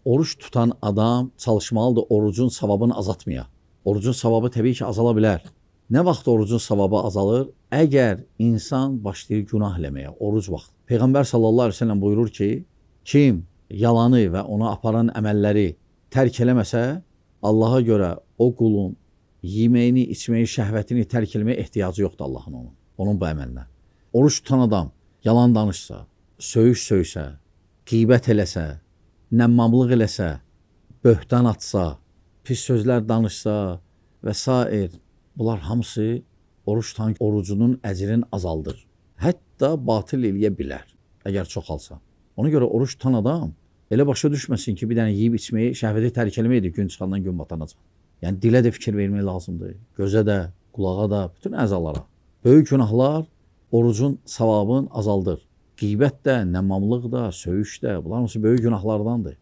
Oruç tutan adam çalışmalıdır orucun savabını azaltmaya. Orucun savabı təbii ki azala bilər. Nə vaxt orucun savabı azalır? Əgər insan başlayır günah eləməyə, oruc vaxt. Peyğəmbər sallallahu əleyhi və səlləm buyurur ki, kim yalanı və ona aparan əməlləri tərk eləməsə, Allaha görə o qulun yeməyini, içməyi, şəhvətini tərk eləməyə ehtiyacı yoxdur Allahın onun bu əməlinə. Oruç tutan adam yalan danışsa, söysə, qeybət eləsə, nəmmamlıq eləsə, böhtan atsa, pis sözlər danışsa və s. bunlar hamısı oruç tutan orucunun əcrini azaldır. Hətta batil eləyə bilər, əgər çoxalsa. Ona görə oruç tutan adam elə başa düşməsin ki, bir dənə yeyib içməyi, şəhvəti tərk eləməkdir gün çıxandan gün batanacaq. Yəni dilə də fikir vermək lazımdır, gözə də, qulağa da, bütün əzalara. Böyük günahlar orucun savabını azaldır. Qeybət də, nəmmamlıq da, söyüş də, bunlar hamısı böyük günahlardandır.